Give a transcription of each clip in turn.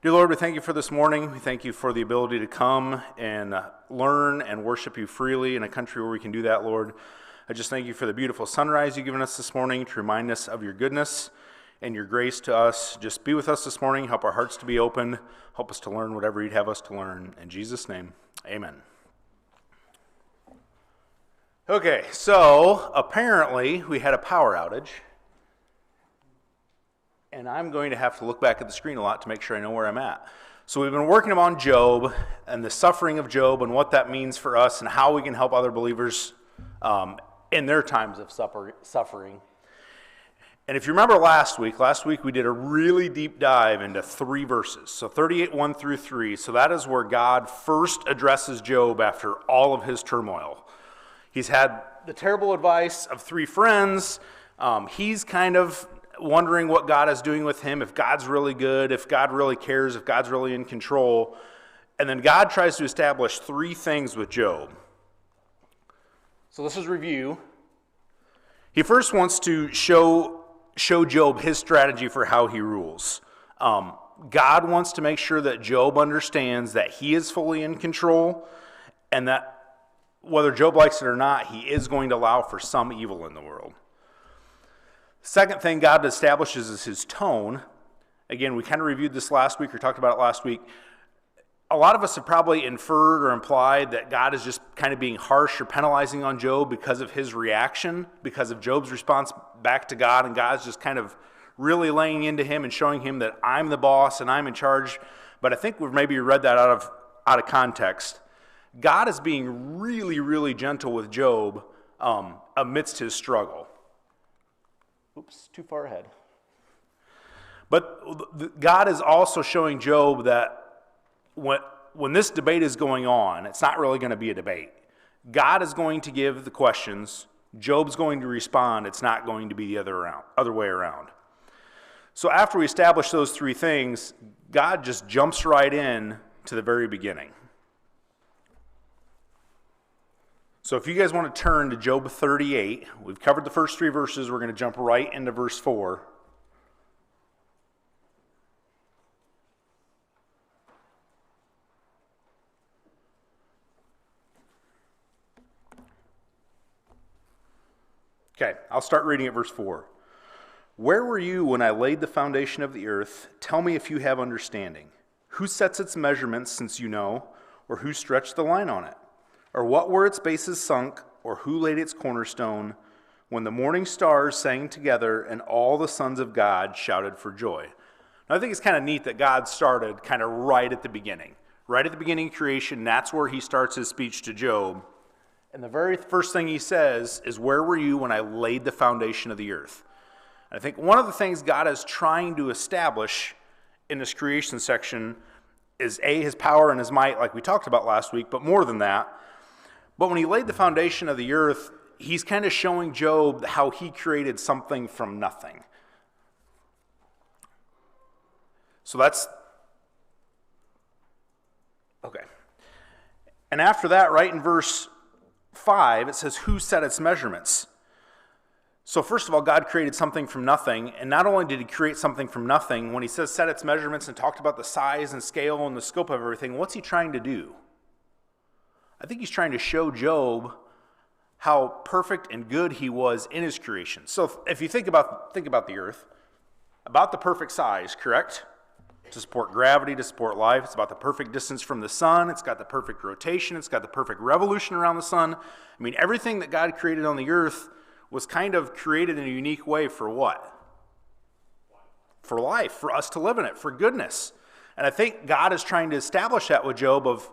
Dear Lord, we thank you for this morning. We thank you for the ability to come and learn and worship you freely in a country where we can do that, Lord. I just thank you for the beautiful sunrise you've given us this morning to remind us of your goodness and your grace to us. Just be with us this morning. Help our hearts to be open. Help us to learn whatever you'd have us to learn. In Jesus' name, amen. Okay, so apparently we had a power outage. And I'm going to have to look back at the screen a lot to make sure I know where I'm at. So we've been working on Job and the suffering of Job and what that means for us and how we can help other believers in their times of suffering. And if you remember last week we did a really deep dive into 3 verses. So 38, 1 through 3. So that is where God first addresses Job after all of his turmoil. He's had the terrible advice of 3 friends. He's kind of wondering what God is doing with him, if God's really good, if God really cares, if God's really in control. And then God tries to establish 3 things with Job. So this is review. He first wants to show Job his strategy for how he rules. God wants to make sure that Job understands that he is fully in control and that whether Job likes it or not, he is going to allow for some evil in the world. Second thing God establishes is his tone. Again, we kind of reviewed this last week or talked about it last week. A lot of us have probably inferred or implied that God is just kind of being harsh or penalizing on Job because of his reaction, because of Job's response back to God, and God's just kind of really laying into him and showing him that I'm the boss and I'm in charge. But I think we've maybe read that out of context. God is being really, really gentle with Job amidst his struggle. Oops, too far ahead. But God is also showing Job that when this debate is going on, it's not really going to be a debate. God is going to give the questions. Job's going to respond. It's not going to be the other way around. So after we establish those 3 things, God just jumps right in to the very beginning. So if you guys want to turn to Job 38, we've covered the first 3 verses. We're going to jump right into verse 4. Okay, I'll start reading at verse 4. Where were you when I laid the foundation of the earth? Tell me if you have understanding. Who sets its measurements, since you know, or who stretched the line on it? Or what were its bases sunk, or who laid its cornerstone, when the morning stars sang together and all the sons of God shouted for joy? Now, I think it's kind of neat that God started kind of right at the beginning. Right at the beginning of creation, that's where he starts his speech to Job. And the very first thing he says is, where were you when I laid the foundation of the earth? And I think one of the things God is trying to establish in this creation section is his power and his might, like we talked about last week, but more than that. But when he laid the foundation of the earth, he's kind of showing Job how he created something from nothing. So that's, okay. And after that, right in verse 5, it says, who set its measurements? So first of all, God created something from nothing, and not only did he create something from nothing, when he says set its measurements and talked about the size and scale and the scope of everything, what's he trying to do? I think he's trying to show Job how perfect and good he was in his creation. So if you think about the earth, about the perfect size, correct? To support gravity, to support life. It's about the perfect distance from the sun. It's got the perfect rotation. It's got the perfect revolution around the sun. I mean, everything that God created on the earth was kind of created in a unique way for what? For life, for us to live in it, for goodness. And I think God is trying to establish that with Job of,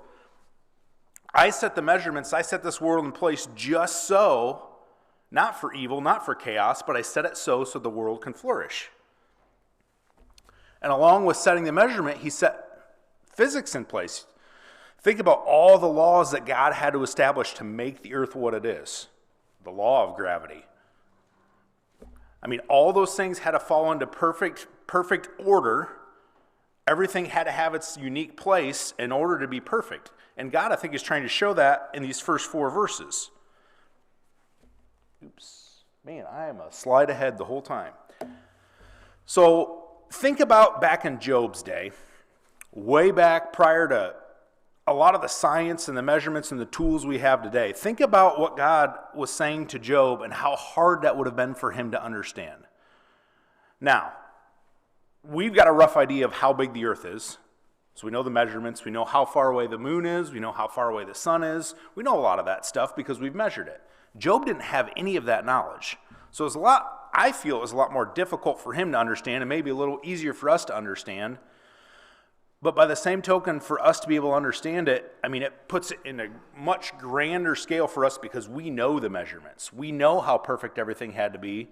I set the measurements, I set this world in place just so, not for evil, not for chaos, but I set it so the world can flourish. And along with setting the measurement, he set physics in place. Think about all the laws that God had to establish to make the earth what it is. The law of gravity. I mean, all those things had to fall into perfect order. Everything had to have its unique place in order to be perfect. And God, I think, is trying to show that in these first 4 verses. Oops. Man, I am a slide ahead the whole time. So think about back in Job's day way back prior to a lot of the science and the measurements and the tools we have today. Think about what God was saying to Job and how hard that would have been for him to understand. Now, we've got a rough idea of how big the earth is. So we know the measurements. We know how far away the moon is. We know how far away the sun is. We know a lot of that stuff because we've measured it. Job didn't have any of that knowledge. So I feel it was a lot more difficult for him to understand and maybe a little easier for us to understand. But by the same token, for us to be able to understand it, it puts it in a much grander scale for us because we know the measurements. We know how perfect everything had to be.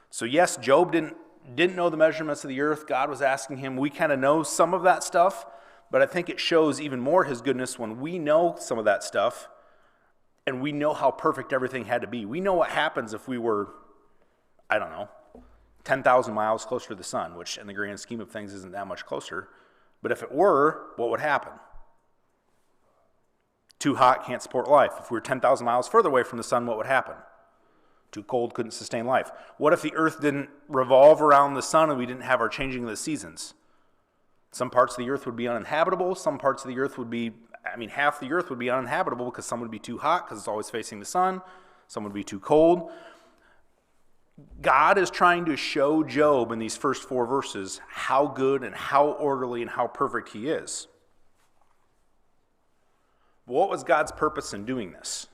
So yes, Job didn't know the measurements of the earth. God was asking him. We kind of know some of that stuff, but I think it shows even more his goodness when we know some of that stuff and we know how perfect everything had to be. We know what happens if we were, 10,000 miles closer to the sun, which in the grand scheme of things isn't that much closer. But if it were, what would happen? Too hot, can't support life. If we were 10,000 miles further away from the sun, what would happen? Too cold, couldn't sustain life. What if the earth didn't revolve around the sun and we didn't have our changing of the seasons? Some parts of the earth would be uninhabitable. Some parts of the earth would be, half the earth would be uninhabitable because some would be too hot because it's always facing the sun. Some would be too cold. God is trying to show Job in these first 4 verses how good and how orderly and how perfect he is. What was God's purpose in doing this?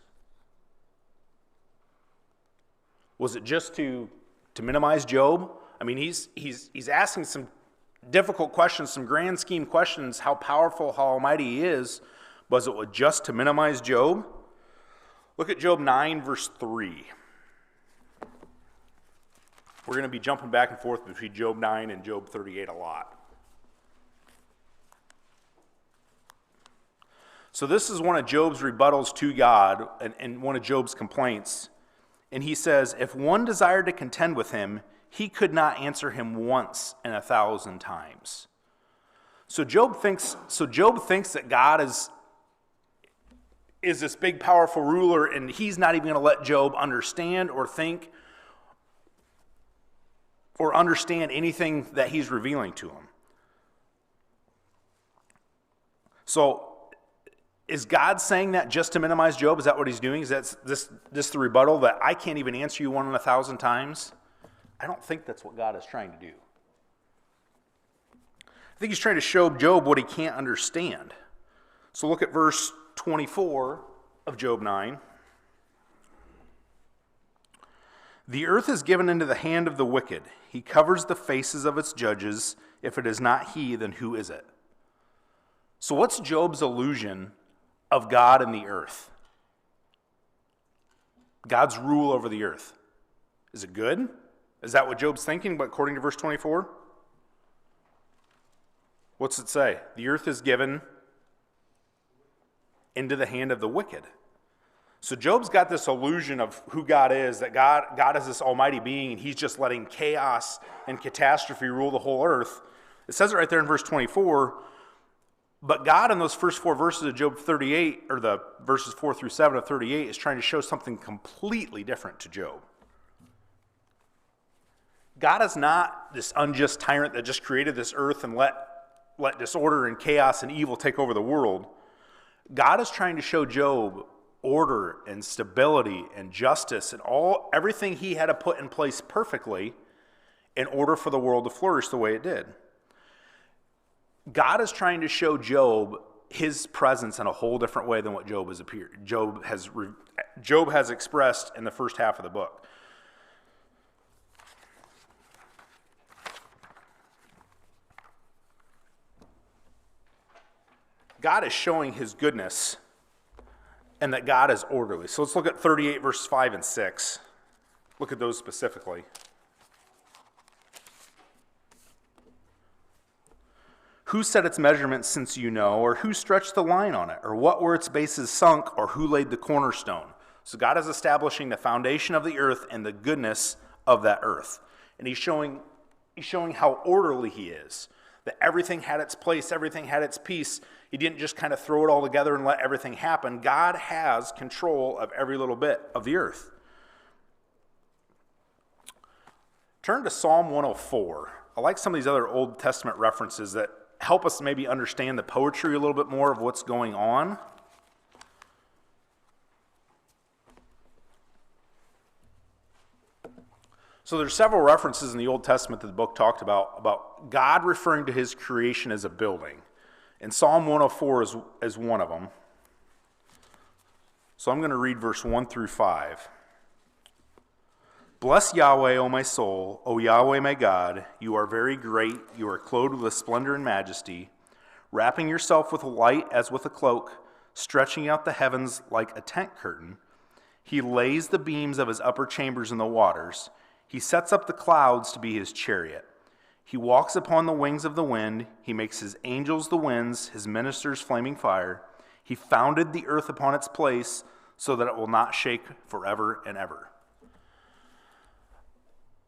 Was it just to minimize Job? He's asking some difficult questions, some grand scheme questions, how powerful, how almighty he is. Was it just to minimize Job? Look at Job 9, verse 3. We're going to be jumping back and forth between Job 9 and Job 38 a lot. So this is one of Job's rebuttals to God and one of Job's complaints. And he says, if one desired to contend with him, he could not answer him once in 1,000 times. So Job thinks that God is this big, powerful ruler, and he's not even going to let Job understand or think or understand anything that he's revealing to him. So is God saying that just to minimize Job? Is that what he's doing? Is that this the rebuttal that I can't even answer you 1 in 1,000 times? I don't think that's what God is trying to do. I think he's trying to show Job what he can't understand. So look at verse 24 of Job 9. The earth is given into the hand of the wicked. He covers the faces of its judges. If it is not he, then who is it? So what's Job's illusion of God and the earth? God's rule over the earth. Is it good? Is that what Job's thinking, but according to verse 24? What's it say? The earth is given into the hand of the wicked. So Job's got this illusion of who God is, that God is this almighty being, and he's just letting chaos and catastrophe rule the whole earth. It says it right there in verse 24, but God in those first 4 verses of Job 38, or the verses 4 through 7 of 38, is trying to show something completely different to Job. God is not this unjust tyrant that just created this earth and let disorder and chaos and evil take over the world. God is trying to show Job order and stability and justice and everything he had to put in place perfectly in order for the world to flourish the way it did. God is trying to show Job his presence in a whole different way than what Job has expressed in the first half of the book. God is showing his goodness and that God is orderly. So let's look at 38 verses 5 and 6. Look at those specifically. Who set its measurements since you know, or who stretched the line on it, or what were its bases sunk, or who laid the cornerstone? So God is establishing the foundation of the earth and the goodness of that earth. And he's showing how orderly he is, that everything had its place, everything had its piece. He didn't just kind of throw it all together and let everything happen. God has control of every little bit of the earth. Turn to Psalm 104. I like some of these other Old Testament references that help us maybe understand the poetry a little bit more of what's going on. So there's several references in the Old Testament that the book talked about God referring to his creation as a building. And Psalm 104 is one of them. So I'm going to read verse 1 through 5. Bless Yahweh, O my soul, O Yahweh my God. You are very great. You are clothed with splendor and majesty, wrapping yourself with light as with a cloak, stretching out the heavens like a tent curtain. He lays the beams of his upper chambers in the waters. He sets up the clouds to be his chariot. He walks upon the wings of the wind. He makes his angels the winds, his ministers flaming fire. He founded the earth upon its place so that it will not shake forever and ever.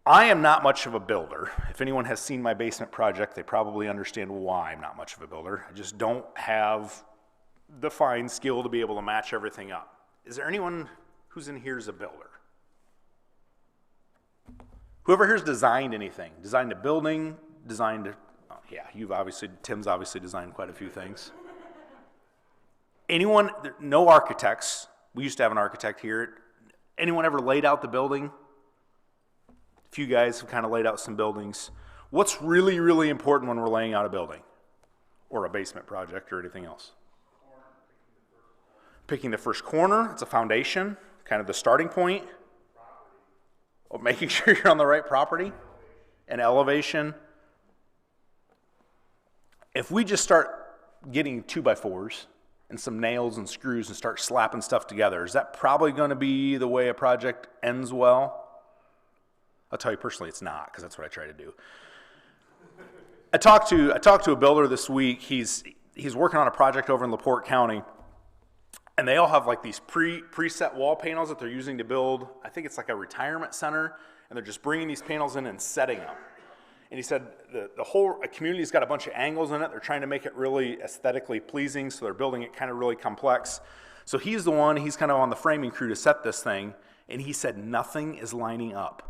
I am not much of a builder. If anyone has seen my basement project, they probably understand why I'm not much of a builder. I just don't have the fine skill to be able to match everything up. Is there anyone who's in here is a builder? Whoever here's designed anything, designed a building, Tim's obviously designed quite a few things. Anyone, no architects. We used to have an architect here. Anyone ever laid out the building? A few guys have kind of laid out some buildings. What's really, really important when we're laying out a building or a basement project or anything else? Picking the first corner. It's a foundation, kind of the starting point. Making sure you're on the right property and elevation. If we just start getting 2x4s and some nails and screws and start slapping stuff together, is that probably going to be the way a project ends well? I'll tell you personally, it's not, because that's what I try to do. I talked to a builder this week. He's working on a project over in LaPorte County, and they all have like these preset wall panels that they're using to build. I think it's like a retirement center, and they're just bringing these panels in and setting them. And he said the whole community's got a bunch of angles in it. They're trying to make it really aesthetically pleasing, so they're building it kind of really complex. So he's kind of on the framing crew to set this thing, and he said nothing is lining up.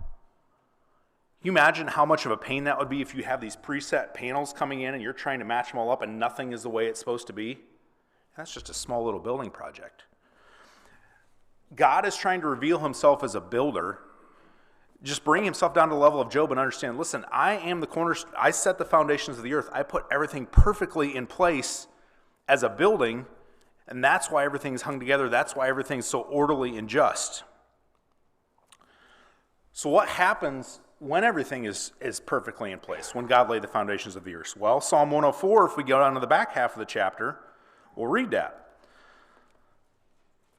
Can you imagine how much of a pain that would be if you have these preset panels coming in and you're trying to match them all up and nothing is the way it's supposed to be? That's just a small little building project. God is trying to reveal himself as a builder. Just bring himself down to the level of Job and understand, listen, I am the cornerstone. I set the foundations of the earth. I put everything perfectly in place as a building, and that's why everything's hung together. That's why everything's so orderly and just. So what happens when everything is perfectly in place, when God laid the foundations of the earth? Well, Psalm 104, if we go down to the back half of the chapter, we'll read that.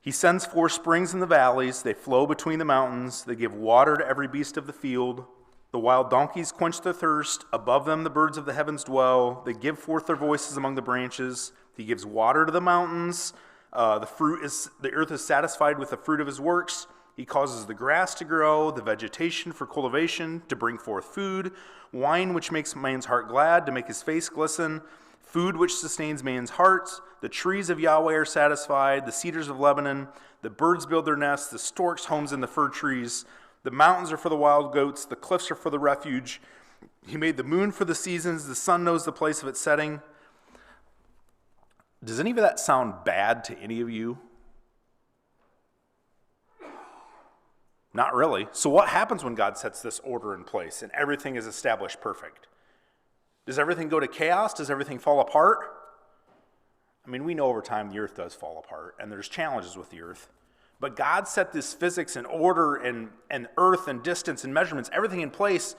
He sends forth springs in the valleys. They flow between the mountains. They give water to every beast of the field. The wild donkeys quench their thirst. Above them the birds of the heavens dwell. They give forth their voices among the branches. He gives water to the mountains. The earth is satisfied with the fruit of his works. He causes the grass to grow, the vegetation for cultivation, to bring forth food, wine which makes man's heart glad, to make his face glisten, food which sustains man's heart. The trees of Yahweh are satisfied, the cedars of Lebanon. The birds build their nests, the storks homes in the fir trees. The mountains are for the wild goats, the cliffs are for the refuge. He made the moon for the seasons, the sun knows the place of its setting. Does any of that sound bad to any of you? Not really. So what happens when God sets this order in place and everything is established perfect? Does everything go to chaos? Does everything fall apart? I mean, we know over time the earth does fall apart, and there's challenges with the earth. But God set this physics and order and earth and distance and measurements, everything in place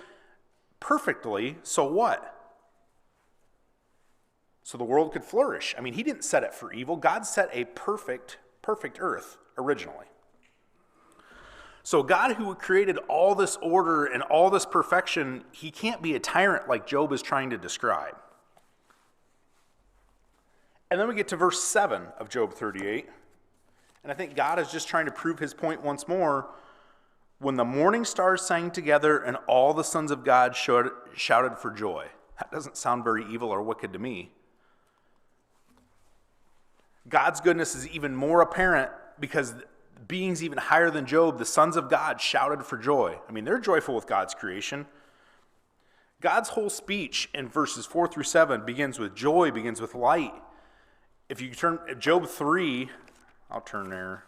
perfectly. So what? So the world could flourish. I mean, he didn't set it for evil. God set a perfect earth originally. So God, who created all this order and all this perfection, he can't be a tyrant like Job is trying to describe. And then we get to verse 7 of Job 38. And I think God is just trying to prove his point once more. When the morning stars sang together and all the sons of God shouted for joy. That doesn't sound very evil or wicked to me. God's goodness is even more apparent because beings even higher than Job, the sons of God, shouted for joy. I mean, they're joyful with God's creation. God's whole speech in verses 4 through 7 begins with joy, begins with light. If you turn Job 3, I'll turn there.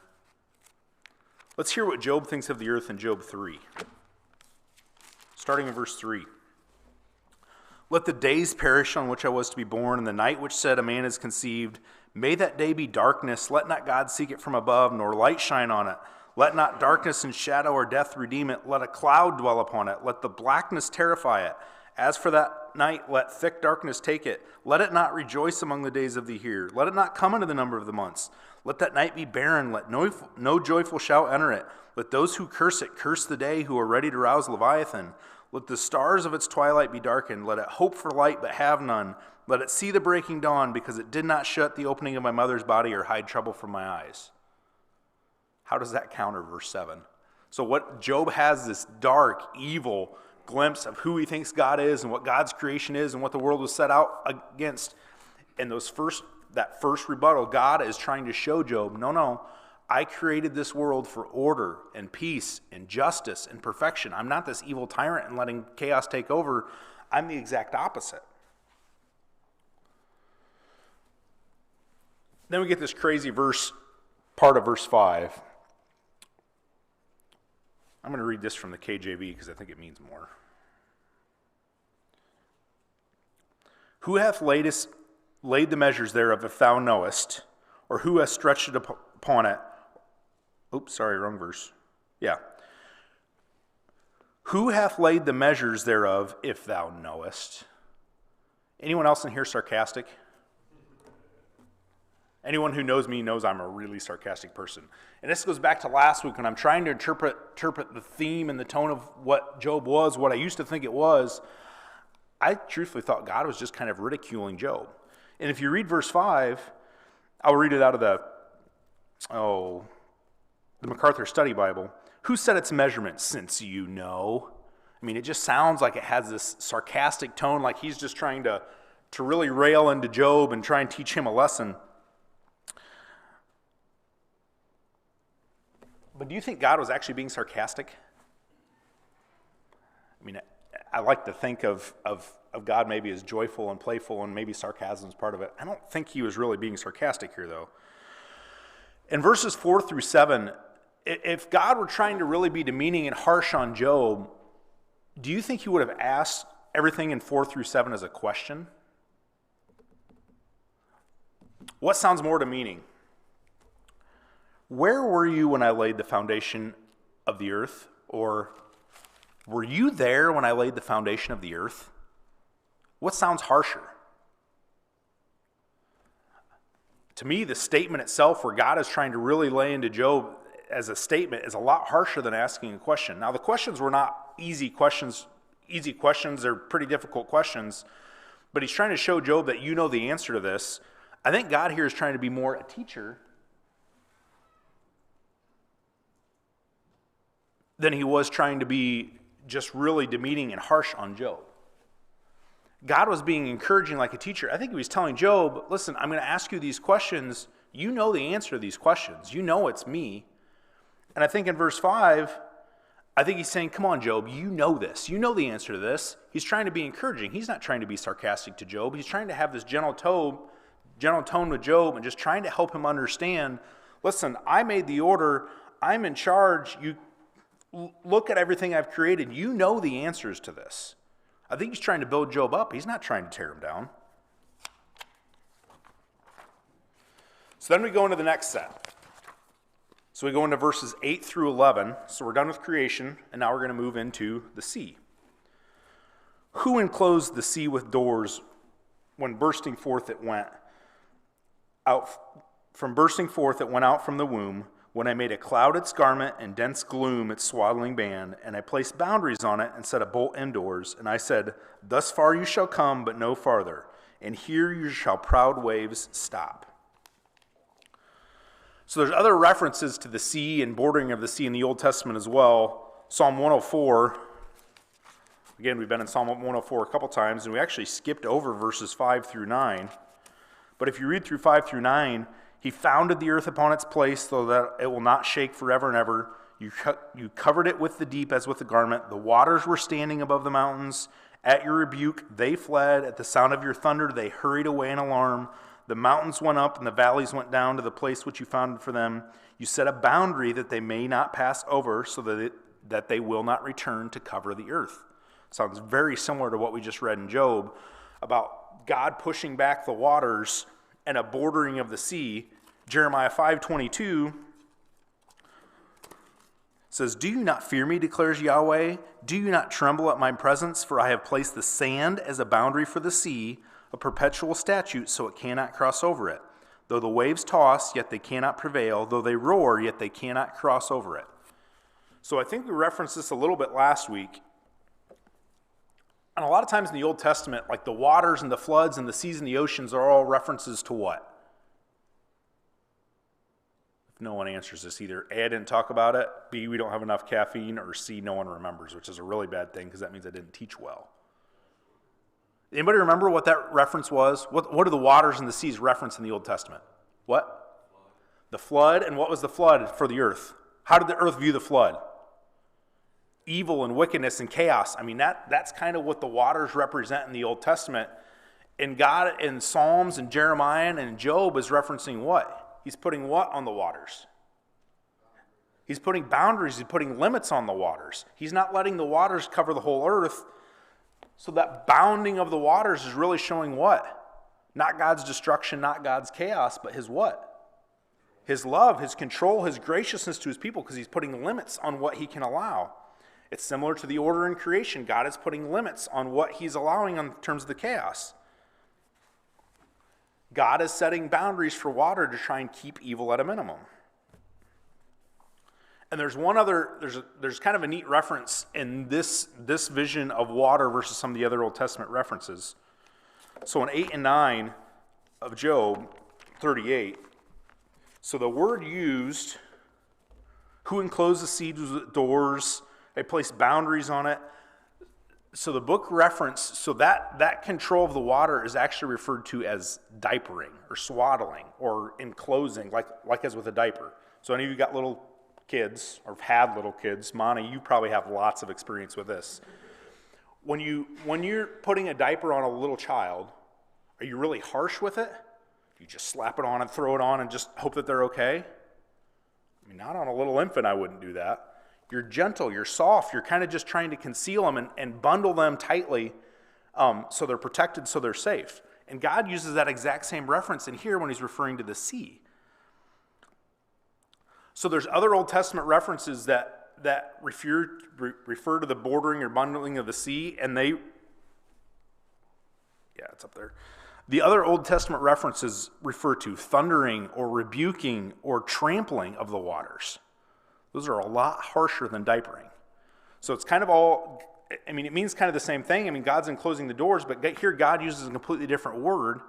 Let's hear what Job thinks of the earth in Job 3. Starting in verse 3. Let the days perish on which I was to be born, and the night which said a man is conceived. May that day be darkness. Let not God seek it from above, nor light shine on it. Let not darkness and shadow or death redeem it. Let a cloud dwell upon it. Let the blackness terrify it. As for that night, let thick darkness take it. Let it not rejoice among the days of the year. Let it not come into the number of the months. Let that night be barren. Let no joyful shout enter it. Let those who curse it curse the day who are ready to rouse Leviathan. Let the stars of its twilight be darkened. Let it hope for light but have none. Let it see the breaking dawn, because it did not shut the opening of my mother's body or hide trouble from my eyes. How does that counter verse 7? So what Job has this dark, evil glimpse of who he thinks God is and what God's creation is and what the world was set out against. And that first rebuttal, God is trying to show Job, no, I created this world for order and peace and justice and perfection. I'm not this evil tyrant and letting chaos take over. I'm the exact opposite. Then we get this crazy part of verse 5. I'm going to read this from the KJV because I think it means more. Who hath laid the measures thereof, if thou knowest, or who hath stretched it upon it? Oops, sorry, wrong verse. Yeah. Who hath laid the measures thereof, if thou knowest? Anyone else in here sarcastic? Anyone who knows me knows I'm a really sarcastic person. And this goes back to last week when I'm trying to interpret the theme and the tone of what Job was, what I used to think it was. I truthfully thought God was just kind of ridiculing Job. And if you read verse 5, I'll read it out of the MacArthur Study Bible. Who set its measurements, since you know? I mean, it just sounds like it has this sarcastic tone, like he's just trying to really rail into Job and try and teach him a lesson. But do you think God was actually being sarcastic? I mean, I like to think of God maybe as joyful and playful, and maybe sarcasm is part of it. I don't think he was really being sarcastic here, though. In verses 4 through 7, if God were trying to really be demeaning and harsh on Job, do you think he would have asked everything in 4 through 7 as a question? What sounds more demeaning? Where were you when I laid the foundation of the earth? Or were you there when I laid the foundation of the earth? What sounds harsher? To me, the statement itself, where God is trying to really lay into Job as a statement, is a lot harsher than asking a question. Now, the questions were not easy questions. They're pretty difficult questions. But he's trying to show Job that you know the answer to this. I think God here is trying to be more a teacher than he was trying to be just really demeaning and harsh on Job. God was being encouraging like a teacher. I think he was telling Job, listen, I'm going to ask you these questions. You know the answer to these questions. You know it's me. And I think in verse 5, I think he's saying, come on, Job, you know this. You know the answer to this. He's trying to be encouraging. He's not trying to be sarcastic to Job. He's trying to have this gentle tone with Job and just trying to help him understand, listen, I made the order. I'm in charge. You look at everything I've created. You know the answers to this. I think he's trying to build Job up. He's not trying to tear him down. So then we go into the next set. So we go into verses 8 through 11. So we're done with creation, and now we're going to move into the sea. Who enclosed the sea with doors when bursting forth it went out from bursting forth it went out from the womb? When I made a cloud its garment and dense gloom its swaddling band, and I placed boundaries on it and set a bolt indoors, and I said, thus far you shall come, but no farther, and here you shall proud waves stop. So there's other references to the sea and bordering of the sea in the Old Testament as well. Psalm 104, again, we've been in Psalm 104 a couple times, and we actually skipped over verses 5 through 9. But if you read through 5 through 9, he founded the earth upon its place so that it will not shake forever and ever. You covered it with the deep as with a garment. The waters were standing above the mountains. At your rebuke, they fled. At the sound of your thunder, they hurried away in alarm. The mountains went up and the valleys went down to the place which you founded for them. You set a boundary that they may not pass over, so that they will not return to cover the earth. Sounds very similar to what we just read in Job about God pushing back the waters and a bordering of the sea. Jeremiah 5:22 says, "Do you not fear me, declares Yahweh? Do you not tremble at my presence? For I have placed the sand as a boundary for the sea, a perpetual statute, so it cannot cross over it. Though the waves toss, yet they cannot prevail. Though they roar, yet they cannot cross over it." So I think we referenced this a little bit last week. And a lot of times in the Old Testament, like the waters and the floods and the seas and the oceans are all references to what? If no one answers this, either A, I didn't talk about it, B, we don't have enough caffeine, or C, no one remembers, which is a really bad thing because that means I didn't teach well. Anybody remember what that reference was? What do the waters and the seas reference in the Old Testament? What? The flood. And what was the flood for the earth? How did the earth view the flood? Evil and wickedness and chaos. I mean, that's kind of what the waters represent in the Old Testament. And God in Psalms and Jeremiah and Job is referencing what? He's putting what on the waters? He's putting boundaries. He's putting limits on the waters. He's not letting the waters cover the whole earth. So that bounding of the waters is really showing what? Not God's destruction, not God's chaos, but his what? His love, his control, his graciousness to his people, because he's putting limits on what he can allow. It's similar to the order in creation. God is putting limits on what he's allowing in terms of the chaos. God is setting boundaries for water to try and keep evil at a minimum. And there's there's kind of a neat reference in this vision of water versus some of the other Old Testament references. So in 8 and 9 of Job 38, so the word used, who enclosed the seas with doors, they placed boundaries on it. So the book reference, so that control of the water is actually referred to as diapering or swaddling or enclosing, like as with a diaper. So any of you got little kids or have had little kids, Monty, you probably have lots of experience with this. When you're putting a diaper on a little child, are you really harsh with it? Do you just slap it on and throw it on and just hope that they're okay? I mean, not on a little infant, I wouldn't do that. You're gentle, you're soft, you're kind of just trying to conceal them and bundle them tightly so they're protected, so they're safe. And God uses that exact same reference in here when he's referring to the sea. So there's other Old Testament references that refer to the bordering or bundling of the sea, and it's up there. The other Old Testament references refer to thundering or rebuking or trampling of the waters. Those are a lot harsher than diapering. So it's kind of all, I mean, it means kind of the same thing. I mean, God's enclosing the doors, but here God uses a completely different word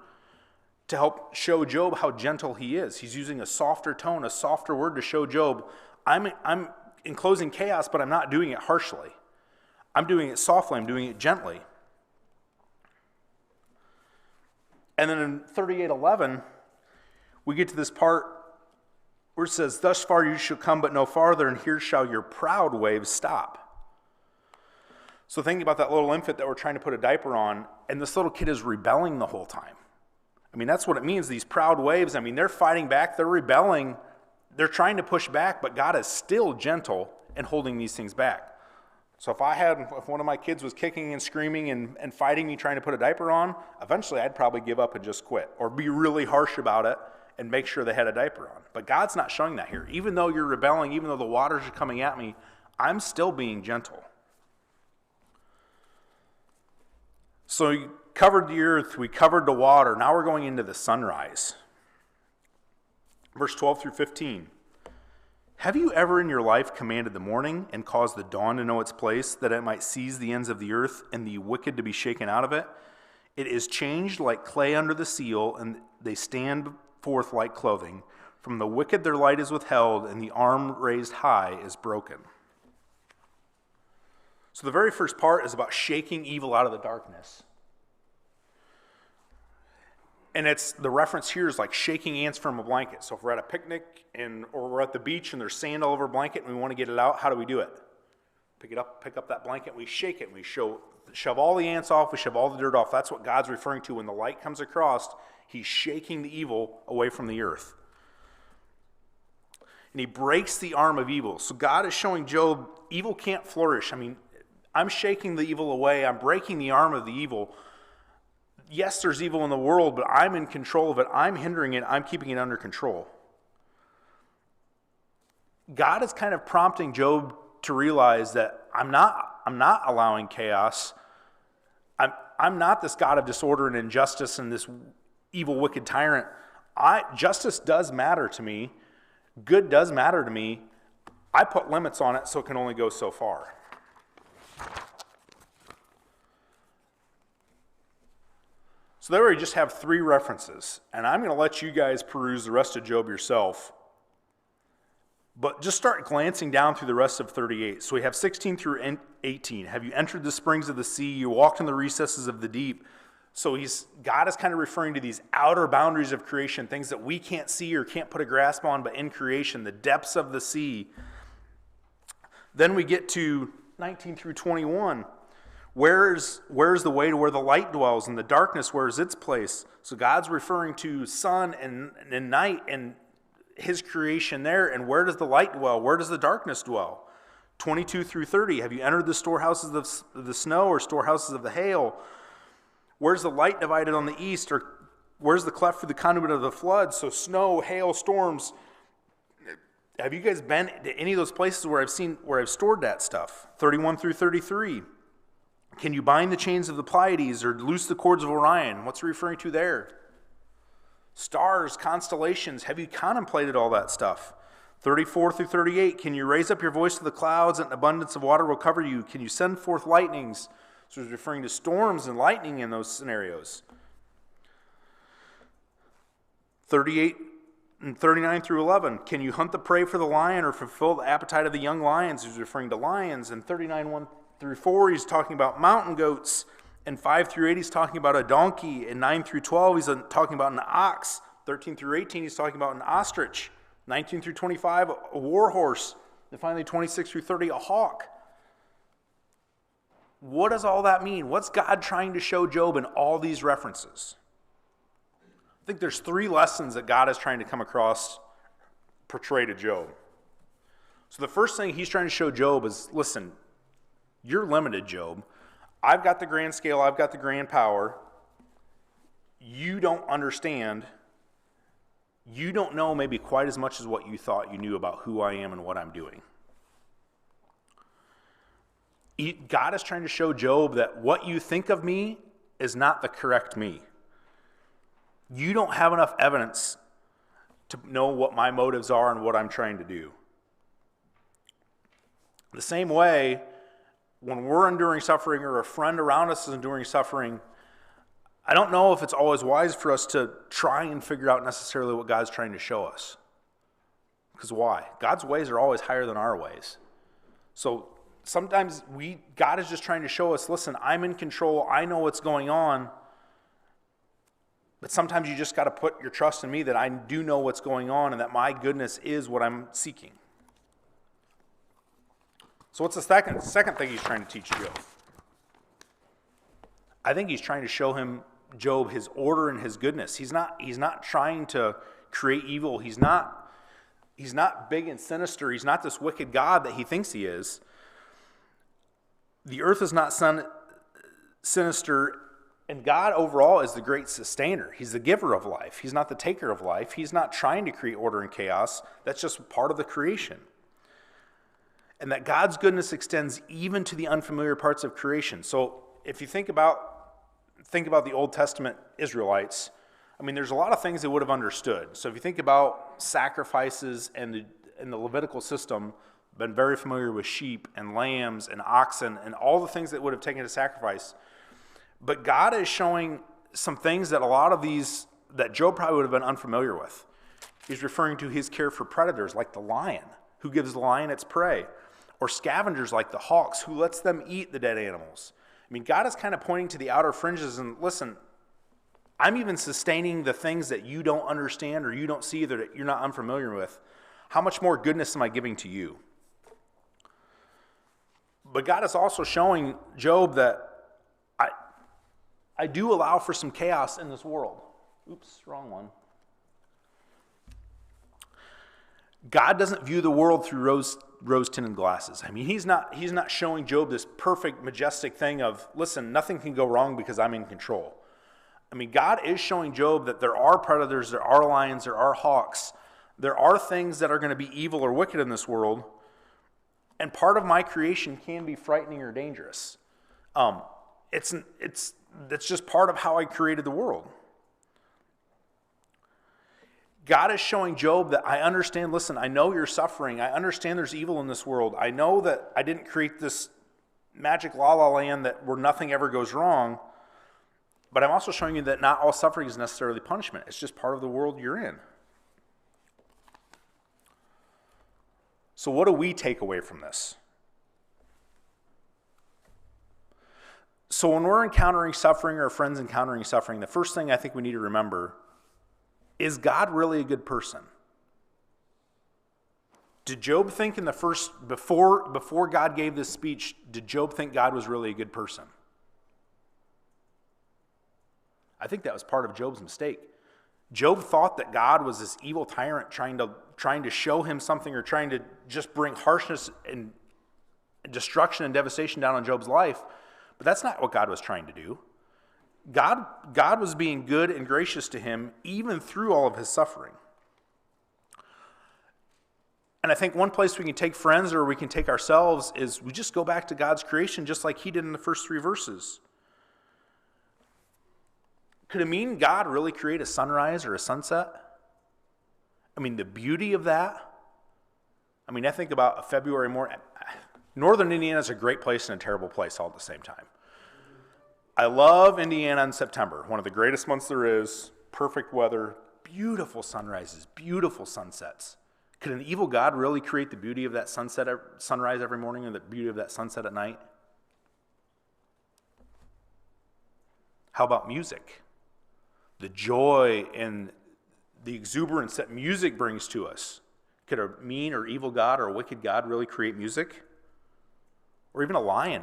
to help show Job how gentle he is. He's using a softer tone, a softer word to show Job, I'm enclosing chaos, but I'm not doing it harshly. I'm doing it softly. I'm doing it gently. And then in 38:11, we get to this part where it says, "Thus far you shall come, but no farther, and here shall your proud waves stop." So thinking about that little infant that we're trying to put a diaper on, and this little kid is rebelling the whole time. I mean, that's what it means, these proud waves. I mean, they're fighting back, they're rebelling, they're trying to push back, but God is still gentle and holding these things back. So if one of my kids was kicking and screaming and fighting me trying to put a diaper on, eventually I'd probably give up and just quit, or be really harsh about it and make sure they had a diaper on. But God's not showing that here. Even though you're rebelling, even though the waters are coming at me, I'm still being gentle. So we covered the earth, we covered the water. Now we're going into the sunrise. Verse 12 through 15. "Have you ever in your life commanded the morning and caused the dawn to know its place, that it might seize the ends of the earth and the wicked to be shaken out of it? It is changed like clay under the seal, and they stand forth like clothing. From the wicked their light is withheld, and the arm raised high is broken." So the very first part is about shaking evil out of the darkness. And it's the reference here is like shaking ants from a blanket. So if we're at a picnic or we're at the beach and there's sand all over a blanket and we want to get it out, how do we do it? Pick up that blanket, we shake it, and we shove all the ants off, we shove all the dirt off. That's what God's referring to when the light comes across. He's shaking the evil away from the earth. And he breaks the arm of evil. So God is showing Job, evil can't flourish. I mean, I'm shaking the evil away. I'm breaking the arm of the evil. Yes, there's evil in the world, but I'm in control of it. I'm hindering it. I'm keeping it under control. God is kind of prompting Job to realize that I'm not allowing chaos. I'm not this God of disorder and injustice and this evil, wicked tyrant. Justice does matter to me. Good does matter to me. I put limits on it so it can only go so far. So there we just have 3 references, and I'm going to let you guys peruse the rest of Job yourself. But just start glancing down through the rest of 38. So we have 16 through 18. Have you entered the springs of the sea? You walked in the recesses of the deep. So God is kind of referring to these outer boundaries of creation, things that we can't see or can't put a grasp on, but in creation, the depths of the sea. Then we get to 19 through 21. Where's the way to where the light dwells, and the darkness, where's its place? So God's referring to sun and night and his creation there, and where does the light dwell? Where does the darkness dwell? 22 through 30, have you entered the storehouses of the snow or storehouses of the hail? Where's the light divided on the east, or where's the cleft for the conduit of the flood? So snow, hail, storms. Have you guys been to any of those places where I've stored that stuff? 31 through 33. Can you bind the chains of the Pleiades or loose the cords of Orion? What's it referring to there? Stars, constellations, have you contemplated all that stuff? 34 through 38, can you raise up your voice to the clouds and an abundance of water will cover you? Can you send forth lightnings? So it's referring to storms and lightning in those scenarios. 38 and 39 through 11, can you hunt the prey for the lion or fulfill the appetite of the young lions? He's referring to lions. And 39, 1 through 4, he's talking about mountain goats. And 5 through 8, he's talking about a donkey. And 9 through 12, he's talking about an ox. 13 through 18, he's talking about an ostrich. 19 through 25, a war horse. And finally, 26 through 30, a hawk. What does all that mean? What's God trying to show Job in all these references? I think there's 3 lessons that God is trying to come across, portray to Job. So the first thing he's trying to show Job is, listen, you're limited, Job. I've got the grand scale, I've got the grand power. You don't understand. You don't know maybe quite as much as what you thought you knew about who I am and what I'm doing. God is trying to show Job that what you think of me is not the correct me. You don't have enough evidence to know what my motives are and what I'm trying to do. The same way, when we're enduring suffering or a friend around us is enduring suffering, I don't know if it's always wise for us to try and figure out necessarily what God's trying to show us. Because why? God's ways are always higher than our ways. So sometimes God is just trying to show us, listen, I'm in control, I know what's going on, but sometimes you just got to put your trust in me that I do know what's going on and that my goodness is what I'm seeking. So what's the second thing he's trying to teach Job? I think he's trying to show Job his order and his goodness. He's not trying to create evil. He's not big and sinister. He's not this wicked God that he thinks he is. The earth is not sinister, and God overall is the great sustainer. He's the giver of life. He's not the taker of life. He's not trying to create order and chaos. That's just part of the creation. And that God's goodness extends even to the unfamiliar parts of creation. So if you think about the Old Testament Israelites, I mean, there's a lot of things they would have understood. So if you think about sacrifices and the Levitical system, been very familiar with sheep and lambs and oxen and all the things that would have taken to sacrifice. But God is showing some things that a lot of these, that Job probably would have been unfamiliar with. He's referring to his care for predators like the lion, who gives the lion its prey, or scavengers like the hawks, who lets them eat the dead animals. I mean, God is kind of pointing to the outer fringes and listen, I'm even sustaining the things that you don't understand or you don't see, that you're not unfamiliar with. How much more goodness am I giving to you? But God is also showing Job that I do allow for some chaos in this world. Oops, wrong one. God doesn't view the world through rose-tinted glasses. I mean, he's not showing Job this perfect, majestic thing of, listen, nothing can go wrong because I'm in control. I mean, God is showing Job that there are predators, there are lions, there are hawks, there are things that are going to be evil or wicked in this world, and part of my creation can be frightening or dangerous. That's just part of how I created the world. God is showing Job that I understand, listen, I know you're suffering. I understand there's evil in this world. I know that I didn't create this magic la-la land where nothing ever goes wrong, but I'm also showing you that not all suffering is necessarily punishment. It's just part of the world you're in. So what do we take away from this? So when we're encountering suffering or friends encountering suffering, the first thing I think we need to remember is God really a good person? Did Job think in the first, before God gave this speech, did Job think God was really a good person? I think that was part of Job's mistake. Job thought that God was this evil tyrant trying to show him something, or trying to just bring harshness and destruction and devastation down on Job's life. But that's not what God was trying to do. God was being good and gracious to him even through all of his suffering. And I think one place we can take friends, or we can take ourselves, is we just go back to God's creation just like he did in the first 3 verses. Could it mean God really create a sunrise or a sunset? I mean, the beauty of that. I mean, I think about a February morning. Northern Indiana is a great place and a terrible place all at the same time. I love Indiana in September, one of the greatest months there is, perfect weather, beautiful sunrises, beautiful sunsets. Could an evil God really create the beauty of that sunrise every morning, and the beauty of that sunset at night? How about music? The joy and the exuberance that music brings to us. Could a mean or evil God or a wicked God really create music? Or even a lion.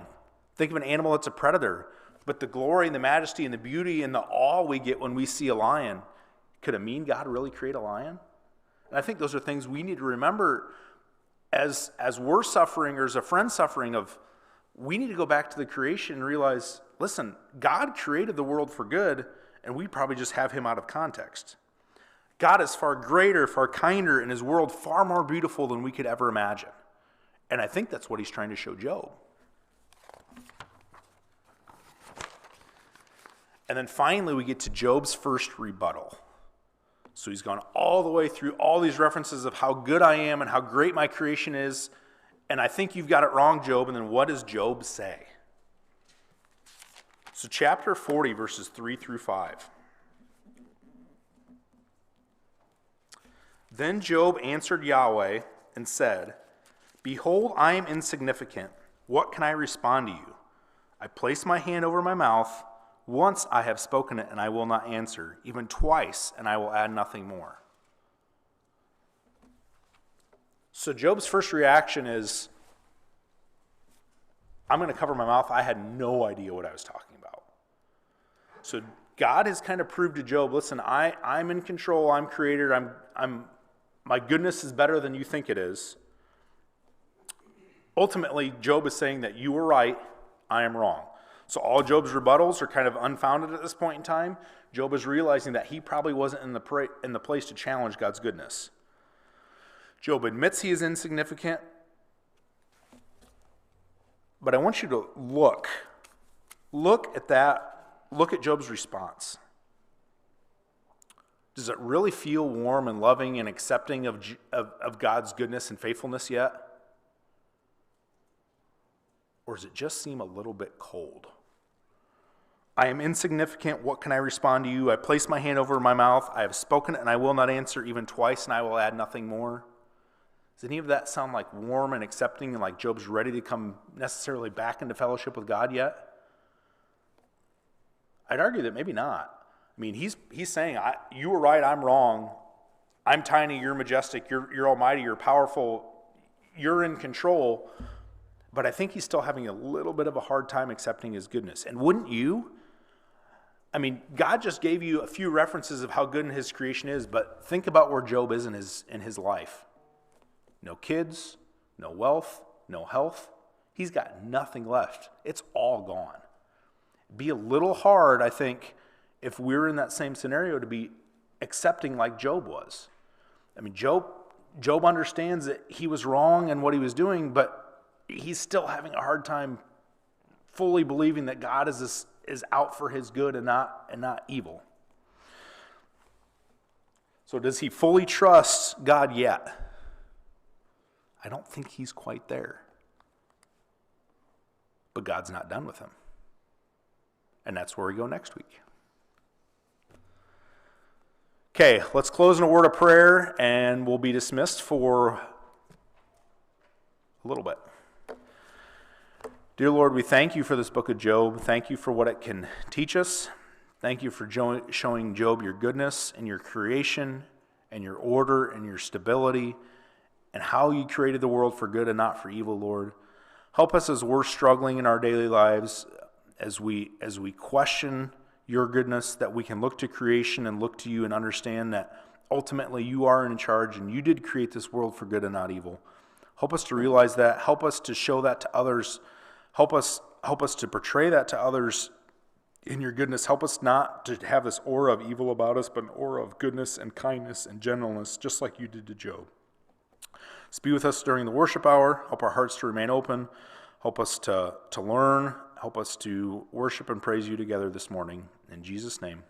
Think of an animal that's a predator, but the glory and the majesty and the beauty and the awe we get when we see a lion. Could a mean God really create a lion? And I think those are things we need to remember as we're suffering, or as a friend suffering, we need to go back to the creation and realize, listen, God created the world for good, and we probably just have him out of context. God is far greater, far kinder, and his world far more beautiful than we could ever imagine. And I think that's what he's trying to show Job. And then finally we get to Job's first rebuttal. So he's gone all the way through all these references of how good I am and how great my creation is. And I think you've got it wrong, Job. And then what does Job say? So chapter 40, verses 3 through 5. Then Job answered Yahweh and said, Behold, I am insignificant. What can I respond to you? I place my hand over my mouth. Once I have spoken it, and I will not answer. Even twice, and I will add nothing more. So Job's first reaction is, I'm going to cover my mouth. I had no idea what I was talking about. So God has kind of proved to Job, listen, I'm in control. I'm creator. My goodness is better than you think it is. Ultimately, Job is saying that you were right, I am wrong. So all Job's rebuttals are kind of unfounded at this point in time. Job is realizing that he probably wasn't in the place to challenge God's goodness. Job admits he is insignificant, but I want you to look at that. Look at Job's response. Does it really feel warm and loving and accepting of God's goodness and faithfulness yet? Or does it just seem a little bit cold? I am insignificant. What can I respond to you? I place my hand over my mouth. I have spoken it, and I will not answer. Even twice, and I will add nothing more. Does any of that sound like warm and accepting, and like Job's ready to come necessarily back into fellowship with God yet? I'd argue that maybe not. I mean, he's saying, you were right, I'm wrong. I'm tiny, you're majestic, you're almighty, you're powerful, you're in control. But I think he's still having a little bit of a hard time accepting his goodness. And wouldn't you? I mean, God just gave you a few references of how good his creation is, but think about where Job is in his life. No kids, no wealth, no health. He's got nothing left. It's all gone. It'd be a little hard, I think, if we're in that same scenario to be accepting like Job was. I mean, Job understands that he was wrong in what he was doing, but he's still having a hard time fully believing that God is out for his good and not evil. So does he fully trust God yet? I don't think he's quite there. But God's not done with him. And that's where we go next week. Okay, let's close in a word of prayer, and we'll be dismissed for a little bit. Dear Lord, we thank you for this book of Job. Thank you for what it can teach us. Thank you for showing Job your goodness and your creation and your order and your stability and how you created the world for good and not for evil, Lord. Help us as we're struggling in our daily lives, as we question your goodness, that we can look to creation and look to you and understand that ultimately you are in charge and you did create this world for good and not evil. Help us to realize that. Help us to show that to others. Help us to portray that to others in your goodness. Help us not to have this aura of evil about us, but an aura of goodness and kindness and gentleness, just like you did to Job. Be with us during the worship hour. Help our hearts to remain open. Help us to learn. Help us to worship and praise you together this morning. In Jesus' name.